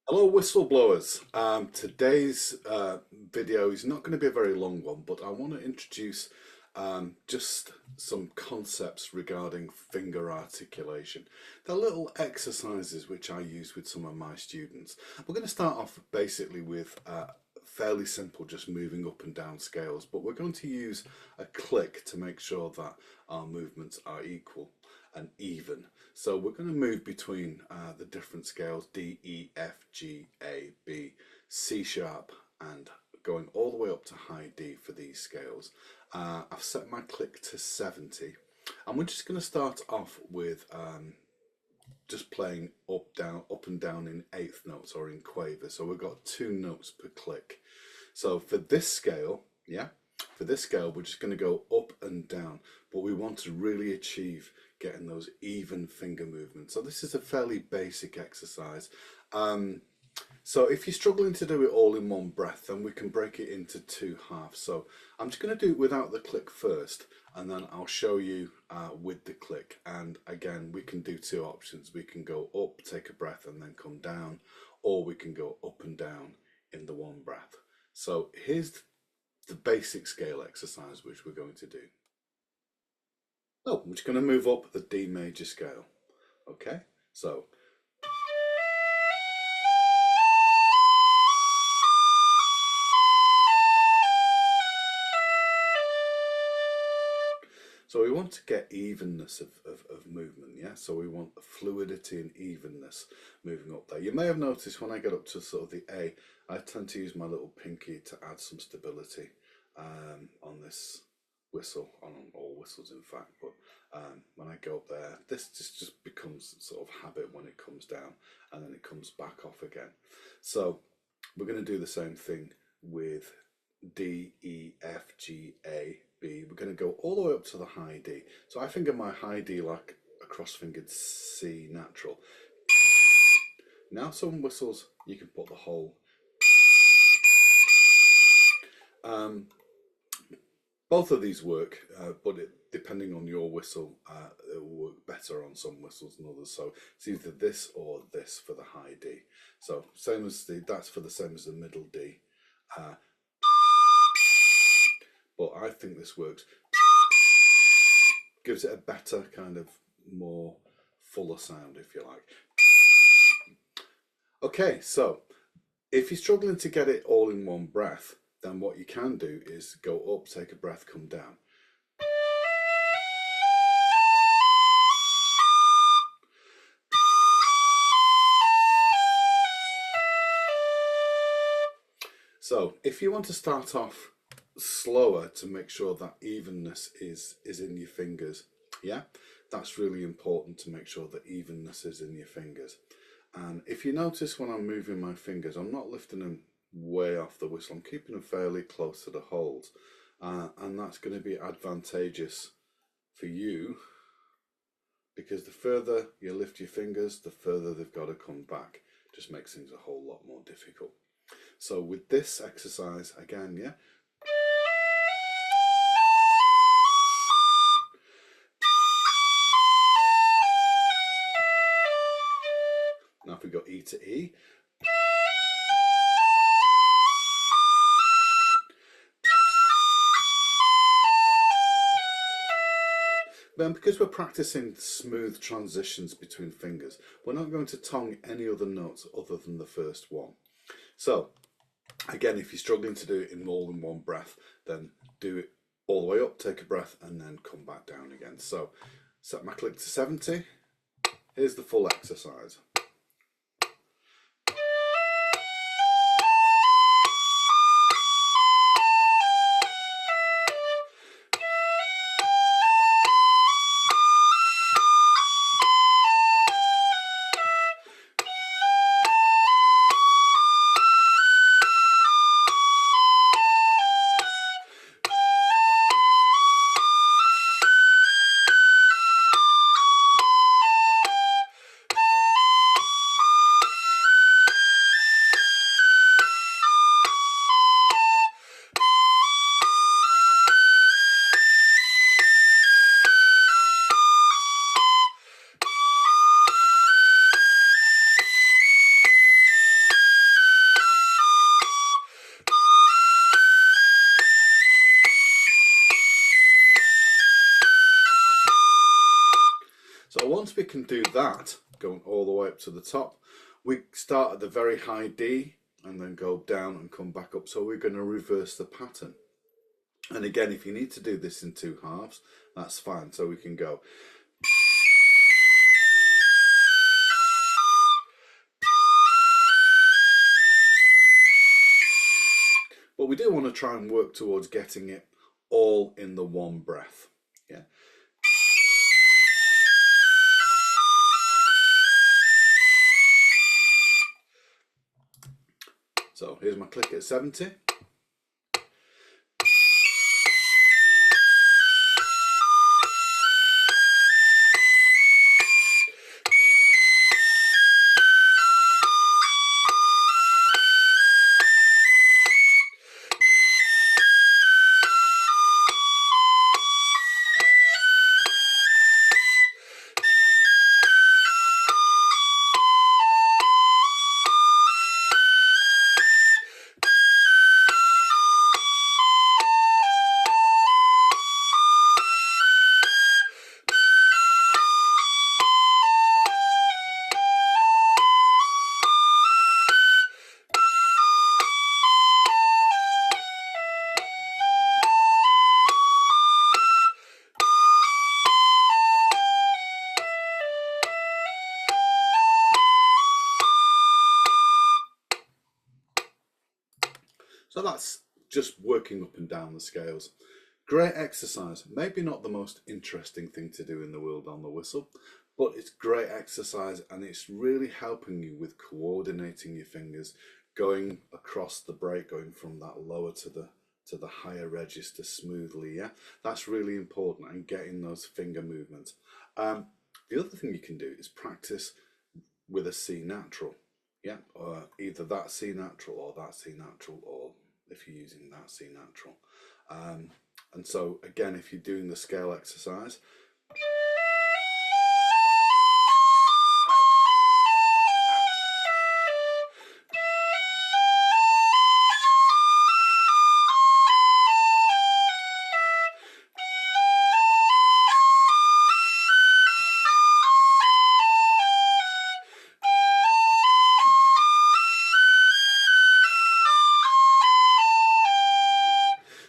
Hello, whistleblowers. Today's video is not going to be a very long one, but I want to introduce just some concepts regarding finger articulation. They're little exercises which I use with some of my students. We're going to start off basically with fairly simple, just moving up and down scales, but we're going to use a click to make sure that our movements are equal and even. So we're going to move between the different scales D, E, F, G, A, B, C sharp, and going all the way up to high D for these scales. I've set my click to 70, and we're just going to start off with just playing up and down in eighth notes or in quaver. So we've got 2 notes per click. So for this scale, we're just going to go up and down, but we want to really achieve getting those even finger movements. So this is a fairly basic exercise. So if you're struggling to do it all in one breath, then we can break it into 2 halves. So I'm just going to do it without the click first, and then I'll show you with the click. And again, we can do 2 options. We can go up, take a breath, and then come down, or we can go up and down in the one breath. So here's the basic scale exercise which we're going to do. Oh, we're just going to move up the D major scale. Okay, so we want to get evenness of movement, yeah? So we want fluidity and evenness moving up there. You may have noticed when I get up to sort of the A, I tend to use my little pinky to add some stability on this whistle, on all whistles in fact, but when I go up there, this just becomes sort of habit when it comes down, and then it comes back off again. So we're going to do the same thing with D, E, F, G, A, B. We're going to go all the way up to the high D. So I finger my high D like a cross-fingered C natural. Now some whistles, you can put the whole. Both of these work, but depending on your whistle, it will work better on some whistles than others. So it's either this or this for the high D. So same as that's for the same as the middle D. But I think this works. Gives it a better kind of more fuller sound, if you like. Okay, so if you're struggling to get it all in one breath, then what you can do is go up, take a breath, come down. So if you want to start off slower to make sure that evenness is in your fingers, yeah, that's really important to make sure that evenness is in your fingers. And if you notice when I'm moving my fingers, I'm not lifting them way off the whistle, I'm keeping them fairly close to the holes, and that's going to be advantageous for you, because the further you lift your fingers, the further they've got to come back. Just makes things a whole lot more difficult. So with this exercise, again, yeah. Now if we go E to E. Then because we're practicing smooth transitions between fingers, we're not going to tongue any other notes other than the first one. So again, if you're struggling to do it in more than one breath, then do it all the way up, take a breath, and then come back down again. So set my click to 70. Here's the full exercise. once we can do that, going all the way up to the top, we start at the very high D and then go down and come back up. So we're going to reverse the pattern. And again, if you need to do this in two halves, that's fine. So we can go. But we do want to try and work towards getting it all in the one breath. Yeah. So here's my click at 70. So that's just working up and down the scales. Great exercise. Maybe not the most interesting thing to do in the world on the whistle, but it's great exercise and it's really helping you with coordinating your fingers, going across the break, going from that lower to the higher register smoothly. Yeah, that's really important, and getting those finger movements. The other thing you can do is practice with a C natural. Yeah, or either that C natural or that C natural, or if you're using that C natural. And so again, if you're doing the scale exercise,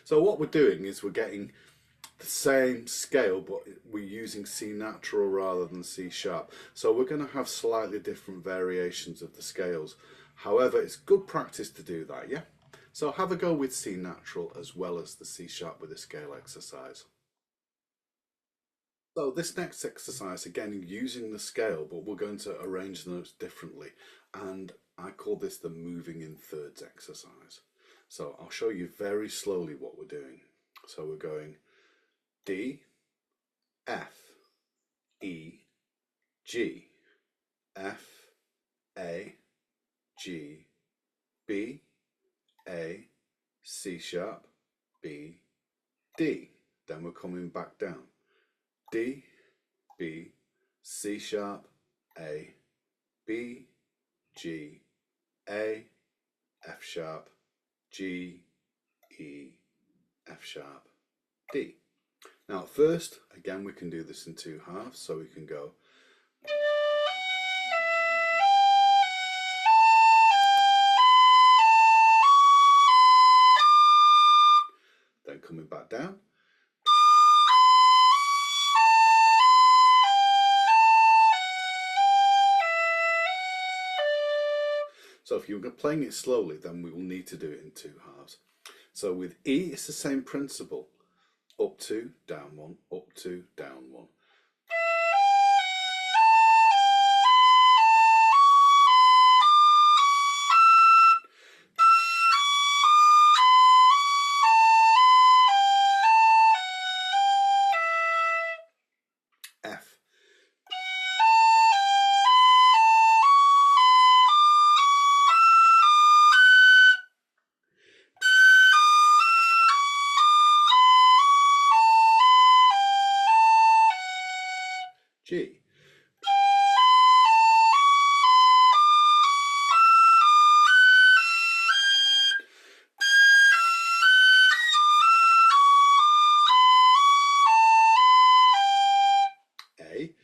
so what we're doing is we're getting the same scale, but we're using C natural rather than C sharp. So we're going to have slightly different variations of the scales. However, it's good practice to do that, yeah? So have a go with C natural as well as the C sharp with the scale exercise. So this next exercise, again, using the scale, but we're going to arrange the notes differently. And I call this the moving in thirds exercise. So I'll show you very slowly what we're doing. So we're going D, F, E, G, F, A, G, B, A, C sharp, B, D. Then we're coming back down. D, B, C sharp, A, B, G, A, F sharp, G, E, F sharp, D. Now at first, again, we can do this in two halves, so we can go. Then coming back down. So if you're playing it slowly, then we will need to do it in two halves. So with E, it's the same principle. Up two, down one, up two, down one. F. G. A.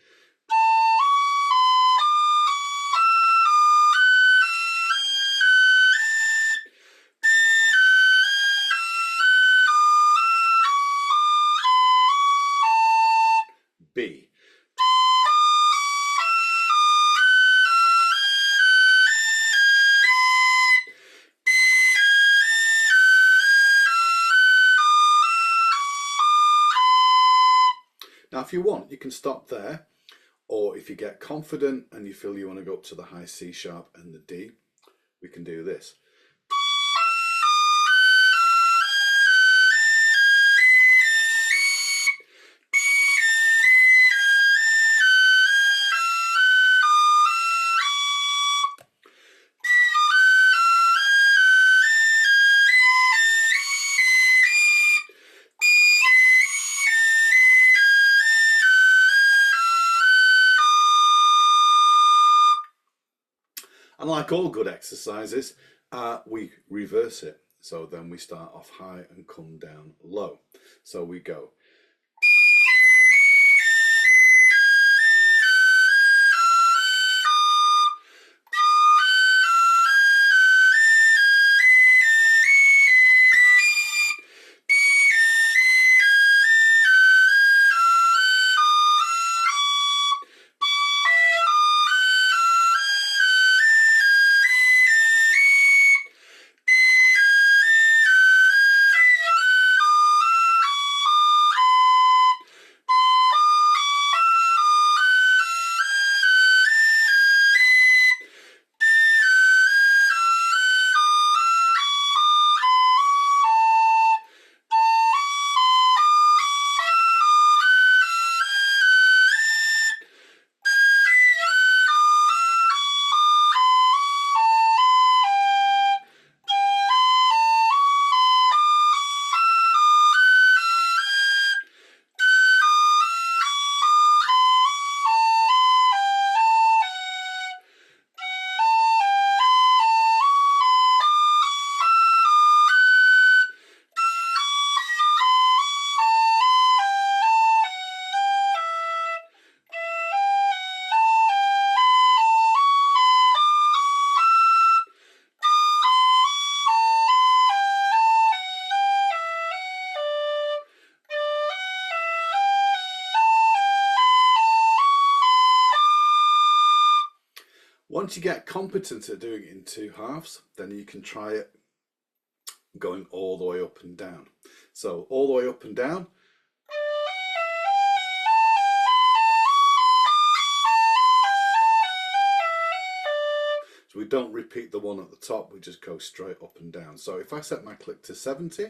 Now, if you want, you can stop there, or if you get confident and you feel you want to go up to the high C sharp and the D, we can do this. And like all good exercises, we reverse it. So then we start off high and come down low. So we go. Once you get competent at doing it in two halves, then you can try it going all the way up and down. So all the way up and down. So we don't repeat the one at the top, we just go straight up and down. So if I set my click to 70,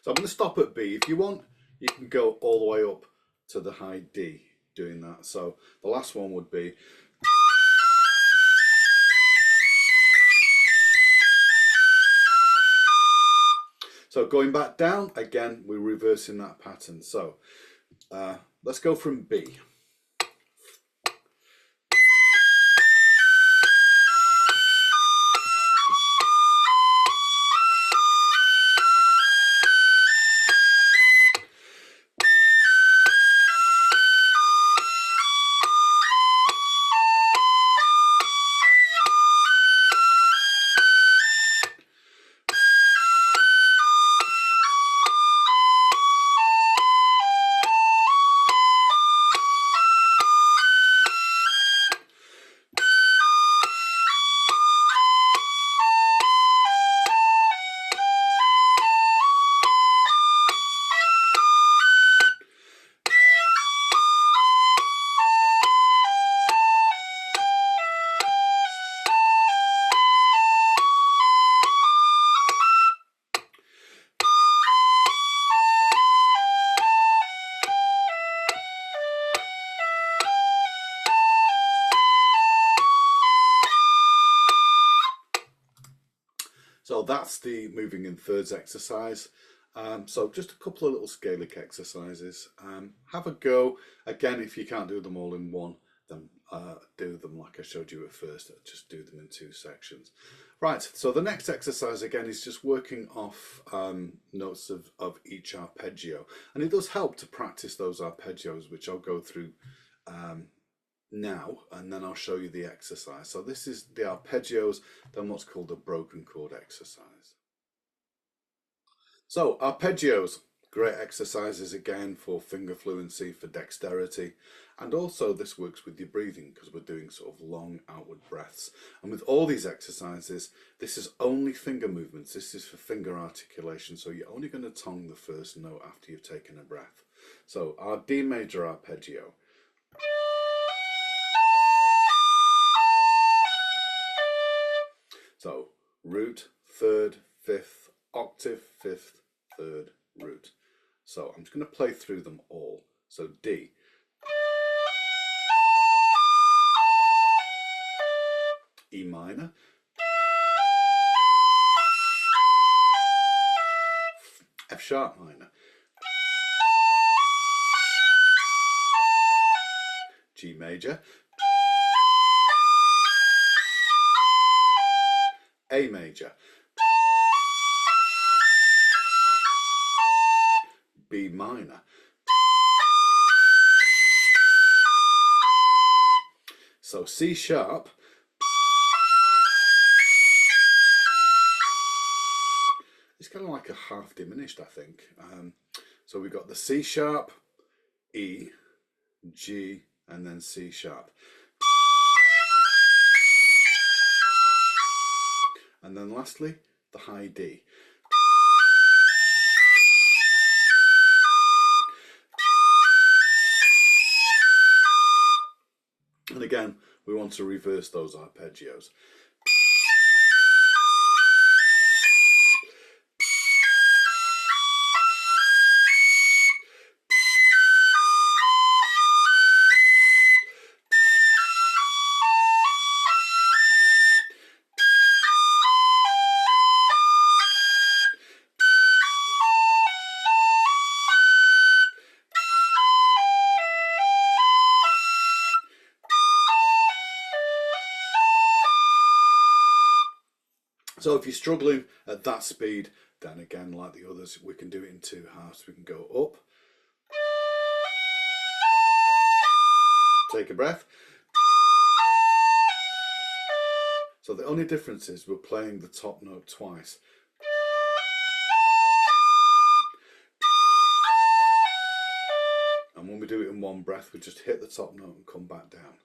so I'm going to stop at B. If you want, you can go all the way up to the high D doing that. So the last one would be. So going back down, again, we're reversing that pattern. So let's go from B. So that's the moving in thirds exercise. So just a couple of little Scalic exercises. Have a go. Again, if you can't do them all in one, then do them like I showed you at first. Just do them in two sections. Right, so the next exercise again is just working off notes of each arpeggio. And it does help to practice those arpeggios, which I'll go through now, and then I'll show you the exercise. So this is the arpeggios, then what's called a broken chord exercise. So arpeggios, great exercises again for finger fluency, for dexterity, and also this works with your breathing because we're doing sort of long outward breaths. And with all these exercises, this is only finger movements. This is for finger articulation, so you're only going to tongue the first note after you've taken a breath. So our D major arpeggio. So root, third, fifth, octave, fifth, third, root. So I'm just going to play through them all. So D. E minor. F sharp minor. G major. A major. B minor. So C sharp. It's kind of like a half diminished, I think. So we've got the C sharp, E, G, and then C sharp. And then lastly, the high D. And again, we want to reverse those arpeggios. So if you're struggling at that speed, then again, like the others, we can do it in two halves. We can go up, take a breath. So the only difference is we're playing the top note twice. And when we do it in one breath, we just hit the top note and come back down.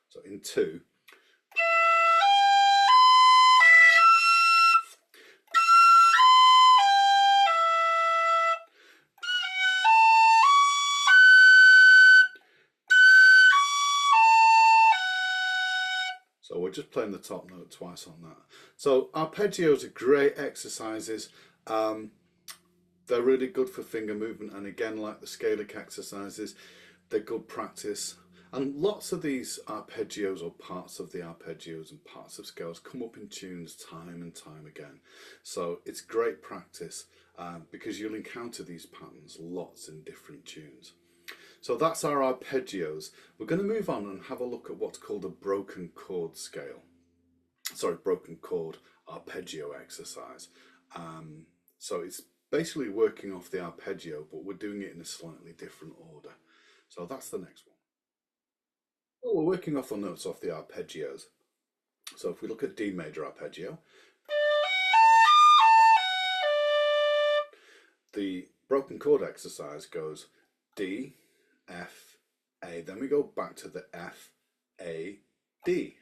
So in two. So we're just playing the top note twice on that. So arpeggios are great exercises. They're really good for finger movement, and again, like the Scalic exercises, they're good practice. And lots of these arpeggios, or parts of the arpeggios and parts of scales, come up in tunes time and time again. So it's great practice because you'll encounter these patterns lots in different tunes. So that's our arpeggios. We're going to move on and have a look at what's called a broken chord scale. Sorry, broken chord arpeggio exercise. So it's basically working off the arpeggio, but we're doing it in a slightly different order. So that's the next one. Well, we're working off the notes off the arpeggios. So if we look at D major arpeggio, the broken chord exercise goes D, F, A, then we go back to the F, A, D,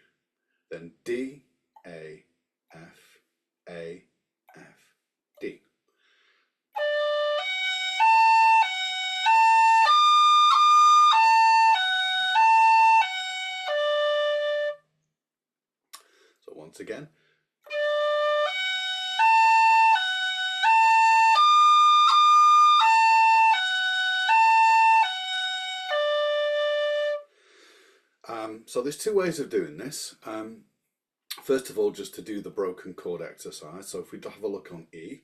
then D, A, F, A, F, D. So once again. So there's two ways of doing this. First of all, just to do the broken chord exercise. So if we have a look on E.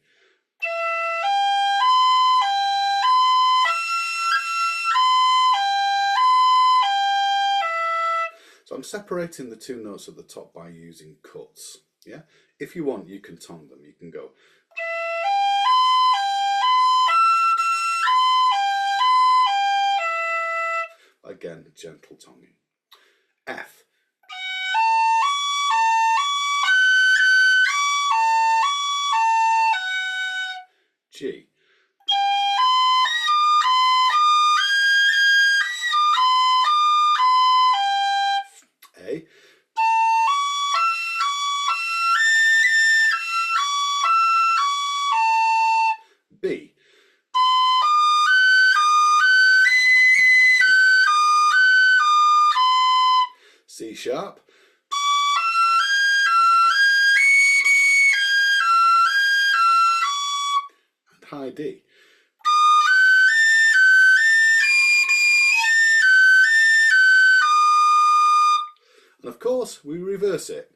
So I'm separating the two notes at the top by using cuts. Yeah. If you want, you can tongue them. You can go. Again, gentle tonguing. F. G. A. B. C sharp. And high D. And of course, we reverse it.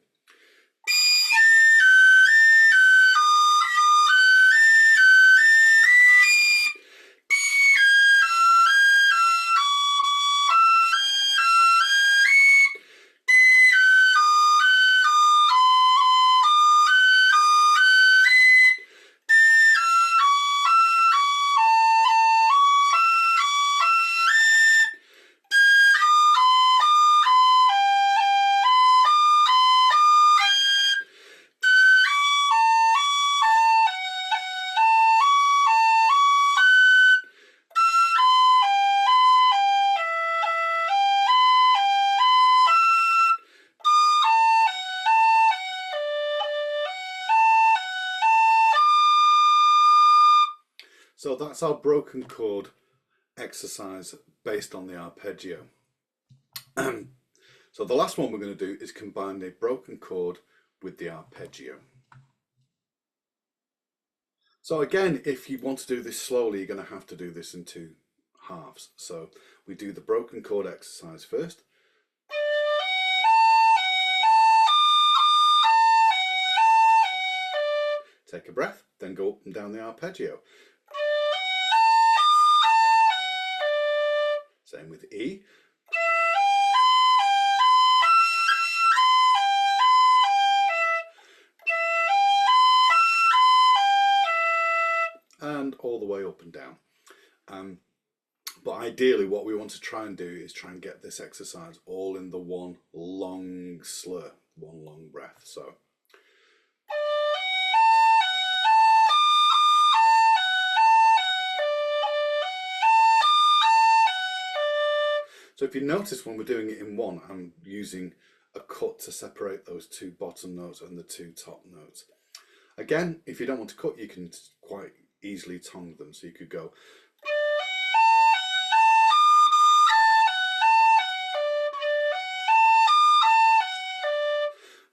So that's our broken chord exercise based on the arpeggio. So the last one we're going to do is combine the broken chord with the arpeggio. So again, if you want to do this slowly, you're going to have to do this in two halves. So we do the broken chord exercise first. Take a breath, then go up and down the arpeggio. Same with E. And all the way up and down. But ideally what we want to try and do is try and get this exercise all in the one long slur, one long breath. So if you notice when we're doing it in one, I'm using a cut to separate those two bottom notes and the two top notes. Again, if you don't want to cut, you can quite easily tongue them. So you could go.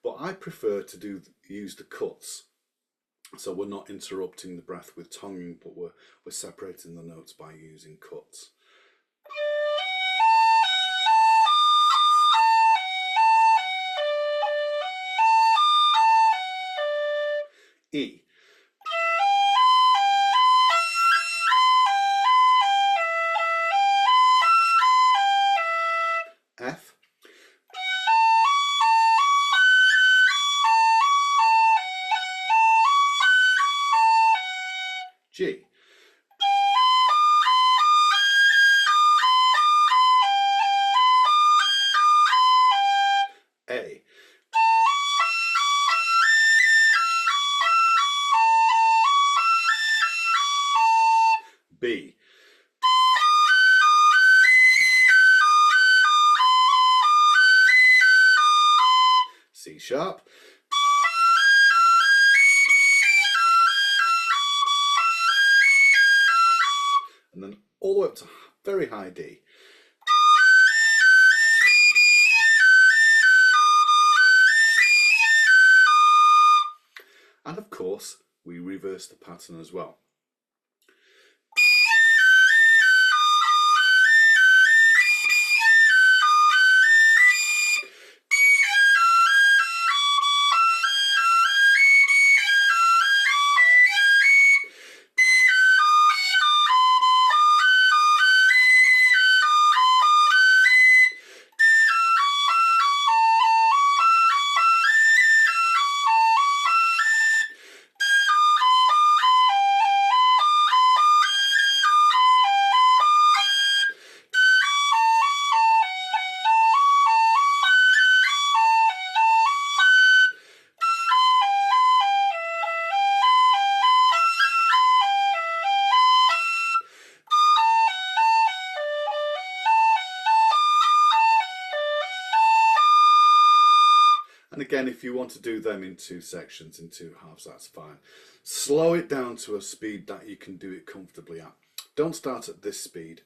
But I prefer to use the cuts. So we're not interrupting the breath with tonguing, but we're separating the notes by using cuts. E. F. G. A. B. C sharp. And then all the way up to very high D. And of course, we reverse the pattern as well. And again, if you want to do them in two sections, in two halves, that's fine. Slow it down to a speed that you can do it comfortably at. Don't start at this speed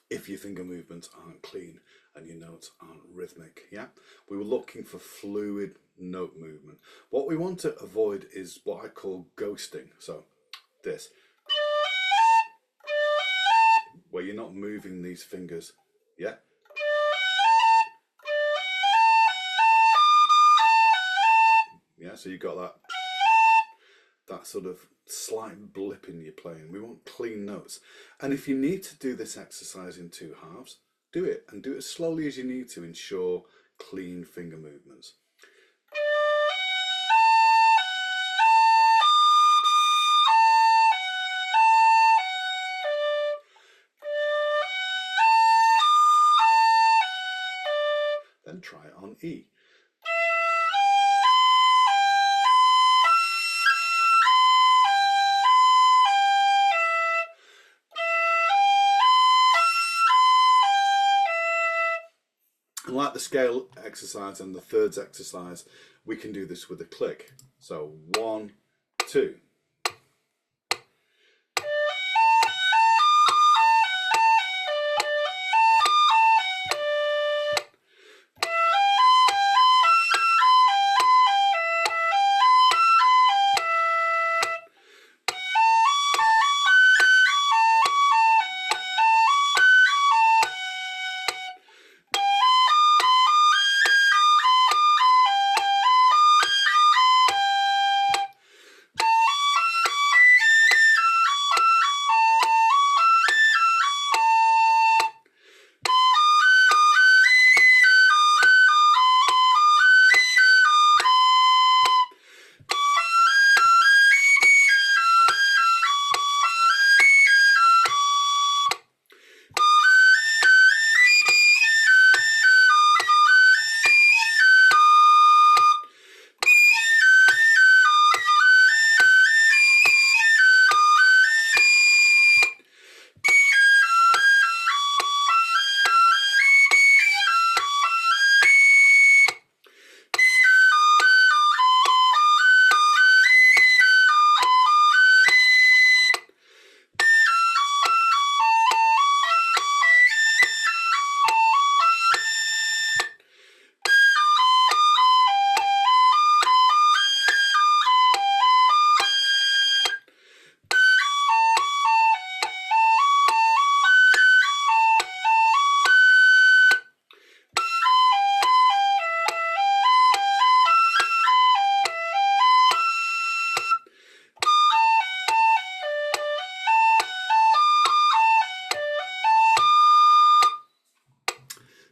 if your finger movements aren't clean and your notes aren't rhythmic. Yeah, we were looking for fluid note movement. What we want to avoid is what I call ghosting. So this, where you're not moving these fingers. Yeah. Yeah, so you've got that sort of slight blip in your playing. We want clean notes. And if you need to do this exercise in two halves, do it, and do it as slowly as you need to ensure clean finger movements. Then try it on E. And like the scale exercise and the thirds exercise, we can do this with a click. So 1, 2.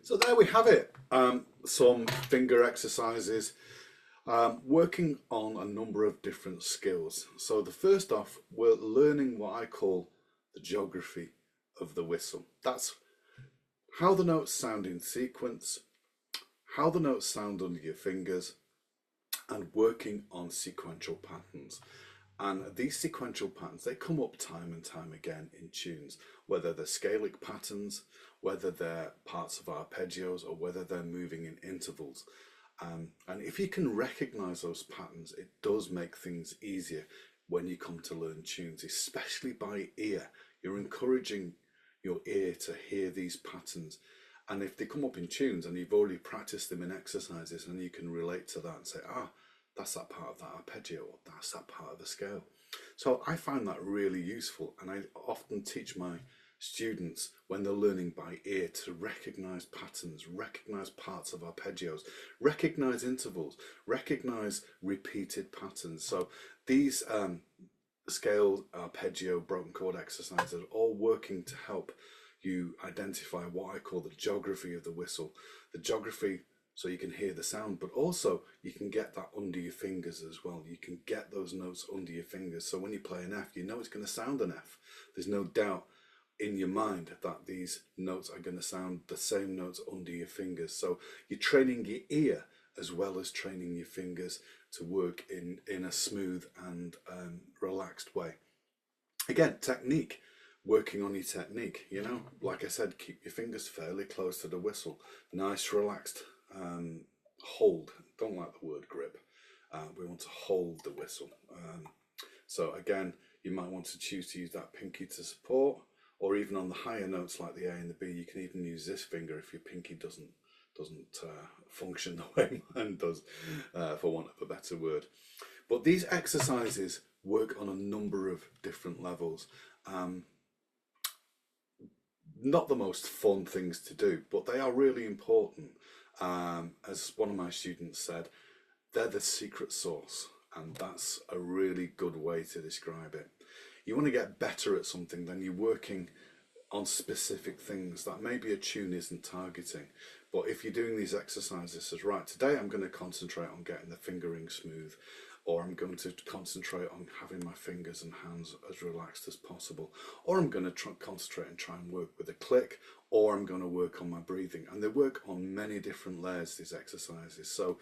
So there we have it, some finger exercises, working on a number of different skills. So the first off, we're learning what I call the geography of the whistle. That's how the notes sound in sequence, how the notes sound under your fingers, and working on sequential patterns. And these sequential patterns, they come up time and time again in tunes, whether they're scalic patterns, whether they're parts of arpeggios, or whether they're moving in intervals. And if you can recognize those patterns, it does make things easier when you come to learn tunes, especially by ear. You're encouraging your ear to hear these patterns. And if they come up in tunes and you've already practiced them in exercises, and you can relate to that and say, that's that part of that arpeggio, or that's that part of the scale. So I find that really useful, and I often teach my students when they're learning by ear to recognize patterns, recognize parts of arpeggios, recognize intervals, recognize repeated patterns. So these scale, arpeggio, broken chord exercises are all working to help you identify what I call the geography of the whistle. The geography so you can hear the sound, but also you can get that under your fingers as well. You can get those notes under your fingers. So when you play an F, you know it's going to sound an F. There's no doubt in your mind that these notes are going to sound the same notes under your fingers. So you're training your ear as well as training your fingers to work in a smooth and relaxed way. Again, technique. Working on your technique, you know, like I said, keep your fingers fairly close to the whistle. Nice relaxed hold. Don't like the word grip. We want to hold the whistle. So again, you might want to choose to use that pinky to support, or even on the higher notes like the A and the B, you can even use this finger if your pinky doesn't function the way mine does, for want of a better word. But these exercises work on a number of different levels. Not the most fun things to do, but they are really important. As one of my students said, they're the secret sauce, and that's a really good way to describe it. You want to get better at something, then you're working on specific things that maybe a tune isn't targeting. But if you're doing these exercises, says, right, today I'm going to concentrate on getting the fingering smooth, or I'm going to concentrate on having my fingers and hands as relaxed as possible, or I'm going to concentrate and try and work with a click, or I'm going to work on my breathing. And they work on many different layers, these exercises. So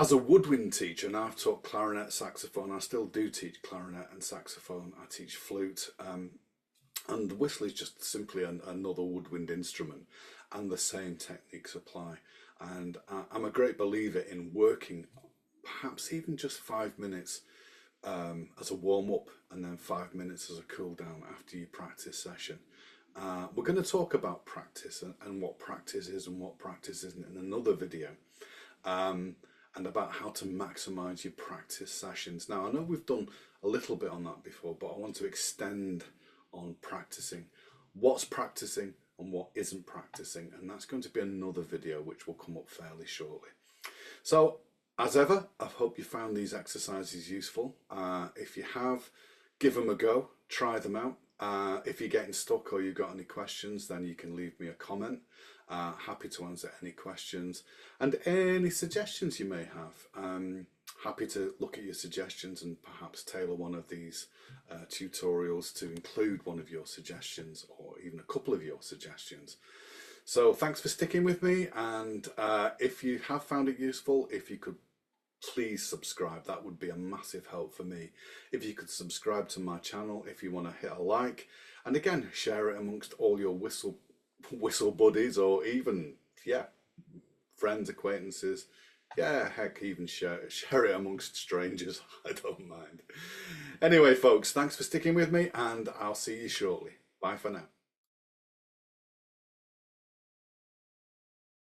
as a woodwind teacher, and I've taught clarinet, saxophone, I still do teach clarinet and saxophone, I teach flute, and the whistle is just simply another woodwind instrument, and the same techniques apply. And I'm a great believer in working perhaps even just 5 minutes as a warm-up, and then 5 minutes as a cool down after your practice session. We're going to talk about practice and what practice is and what practice isn't in another video, and about how to maximize your practice sessions. Now, I know we've done a little bit on that before, but I want to extend on practicing, what's practicing and what isn't practicing, and that's going to be another video which will come up fairly shortly. So as ever, I hope you found these exercises useful. If you have, give them a go, try them out. If you're getting stuck or you've got any questions, then you can leave me a comment. Happy to answer any questions and any suggestions you may have. Happy to look at your suggestions and perhaps tailor one of these tutorials to include one of your suggestions, or even a couple of your suggestions. So thanks for sticking with me, and if you have found it useful, if you could please subscribe, that would be a massive help for me. If you could subscribe to my channel, if you want to hit a like, and again, share it amongst all your whistle buddies, or even, yeah, friends, acquaintances. Yeah, heck, even share it amongst strangers. I don't mind. Anyway, folks, thanks for sticking with me, and I'll see you shortly. Bye for now.